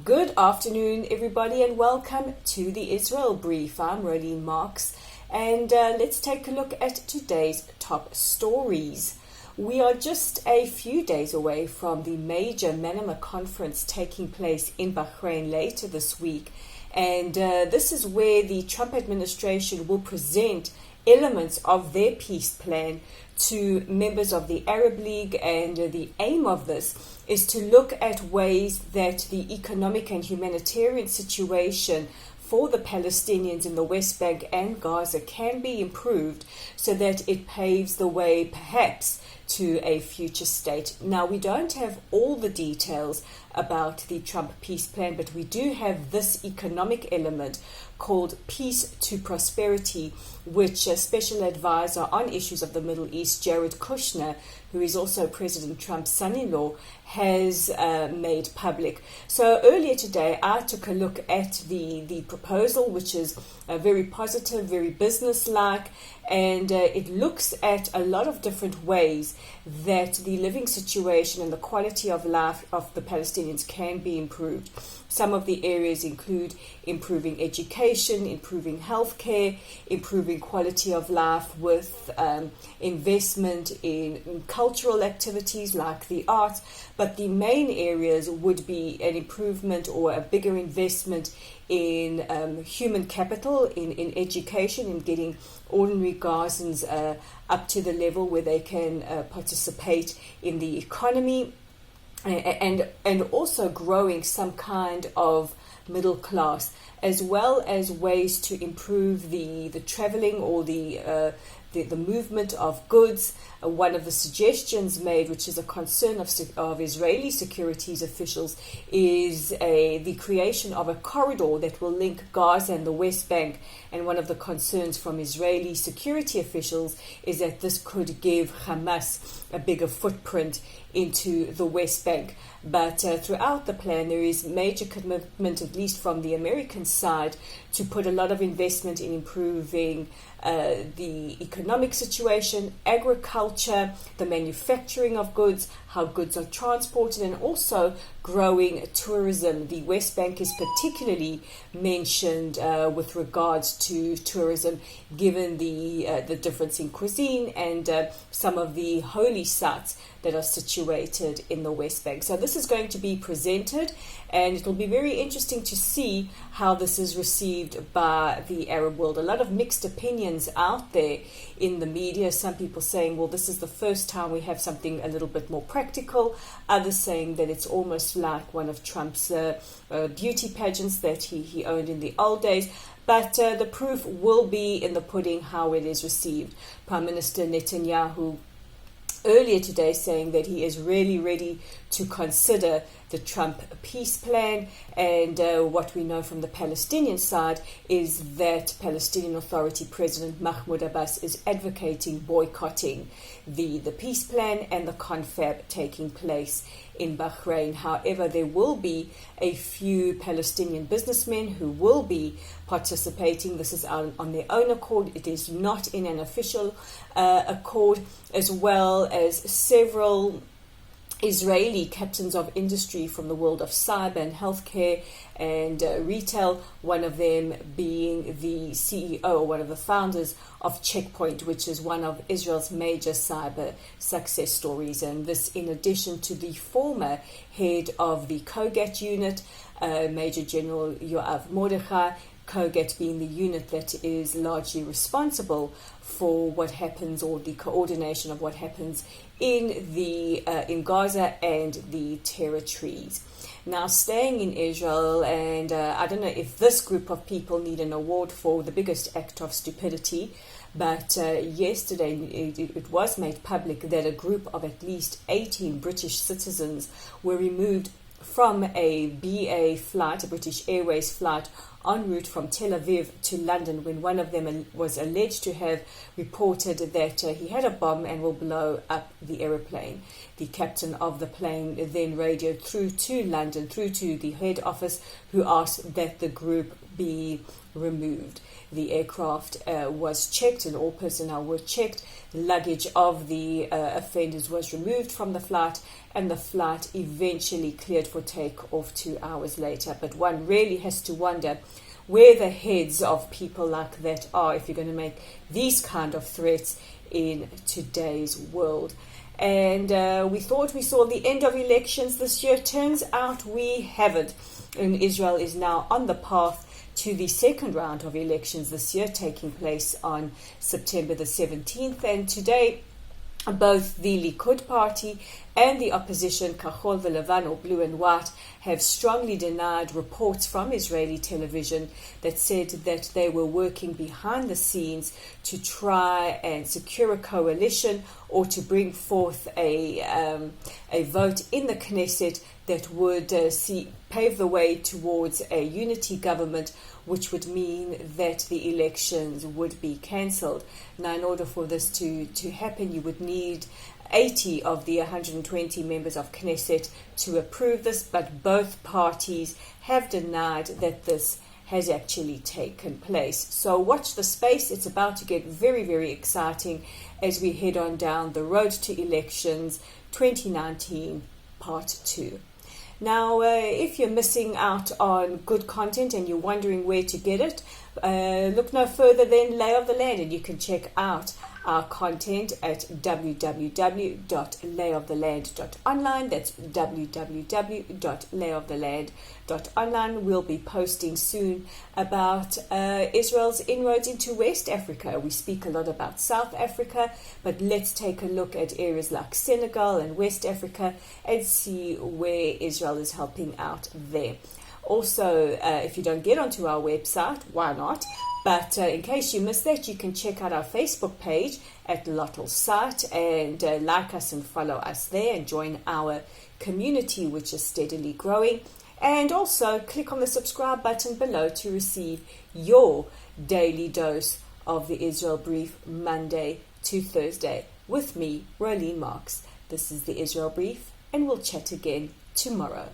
Good afternoon, everybody, and welcome to the Israel Brief. I'm Rolene Marks, and let's take a look at today's top stories. We are just a few days away from the major Manama conference taking place in Bahrain later this week, and this is where the Trump administration will present elements of their peace plan to members of the Arab League, and the aim of this is to look at ways that the economic and humanitarian situation for the Palestinians in the West Bank and Gaza can be improved so that it paves the way perhaps to a future state. Now, we don't have all the details about the Trump peace plan, but we do have this economic element called Peace to Prosperity, which Special Advisor on issues of the Middle East, Jared Kushner, who is also President Trump's son-in-law, has made public. So earlier today, I took a look at the proposal, which is very positive, very business-like, and it looks at a lot of different ways that the living situation and the quality of life of the Palestinians can be improved. Some of the areas include improving education, improving healthcare, improving quality of life with investment in cultural activities like the arts. But the main areas would be an improvement or a bigger investment in human capital, in education, in getting ordinary Gazans up to the level where they can participate in the economy, and also growing some kind of middle class, as well as ways to improve the traveling or the movement of goods. One of the suggestions made, which is a concern of Israeli securities officials, is the creation of a corridor that will link Gaza and the West Bank. And one of the concerns from Israeli security officials is that this could give Hamas a bigger footprint into the West Bank. But throughout the plan, there is major commitment, at least from the American side, to put a lot of investment in improving the economic situation, agriculture, the manufacturing of goods, how goods are transported, and also growing tourism. The West Bank is particularly mentioned with regards to tourism, given the difference in cuisine and some of the holy sites that are situated in the West Bank. So this is going to be presented, and it will be very interesting to see how this is received by the Arab world. A lot of mixed opinions out there in the media. Some people saying, well, this is the first time we have something a little bit more practical. Others saying that it's almost like one of Trump's beauty pageants that he owned in the old days. But the proof will be in the pudding how it is received. Prime Minister Netanyahu earlier today saying that he is really ready to consider the Trump peace plan, and what we know from the Palestinian side is that Palestinian Authority President Mahmoud Abbas is advocating boycotting the peace plan and the confab taking place in Bahrain. However, there will be a few Palestinian businessmen who will be participating. This is on their own accord. It is not in an official accord, as well as several Israeli captains of industry from the world of cyber and healthcare and retail, one of them being the CEO, one of the founders of Checkpoint, which is one of Israel's major cyber success stories. And this in addition to the former head of the Kogat unit, Major General Yoav Mordechai, Kogat being the unit that is largely responsible for what happens, or the coordination of what happens in Gaza and the territories. Now, staying in Israel, and I don't know if this group of people need an award for the biggest act of stupidity, but yesterday it was made public that a group of at least 18 British citizens were removed from a BA flight, a British Airways flight, en route from Tel Aviv to London when one of them was alleged to have reported that he had a bomb and will blow up the aeroplane. The captain of the plane then radioed through to London, through to the head office, who asked that the group be removed. The aircraft was checked and all personnel were checked. The luggage of the offenders was removed from the flight, and the flight eventually cleared for takeoff 2 hours later. But one really has to wonder where the heads of people like that are if you're going to make these kind of threats in today's world. And we thought we saw the end of elections this year. Turns out we haven't. And Israel is now on the path to the second round of elections this year, taking place on September the 17th. And today, both the Likud party and the opposition, Kahol V'Levan, or Blue and White, have strongly denied reports from Israeli television that said that they were working behind the scenes to try and secure a coalition or to bring forth a vote in the Knesset that would pave the way towards a unity government, which would mean that the elections would be cancelled. Now, in order for this to happen, you would need 80 of the 120 members of Knesset to approve this, but both parties have denied that this has actually taken place. So watch the space. It's about to get very, very exciting as we head on down the road to elections 2019 Part 2. Now, if you're missing out on good content and you're wondering where to get it, look no further than Lay of the Land, and you can check out our content at www.layoftheland.online. That's www.layoftheland.online. We'll be posting soon about Israel's inroads into West Africa. We speak a lot about South Africa, but let's take a look at areas like Senegal and West Africa and see where Israel is helping out there. Also, if you don't get onto our website, why not? But in case you missed that, you can check out our Facebook page at Lottel's site and like us and follow us there and join our community, which is steadily growing. And also click on the subscribe button below to receive your daily dose of the Israel Brief Monday to Thursday with me, Rolene Marks. This is the Israel Brief, and we'll chat again tomorrow.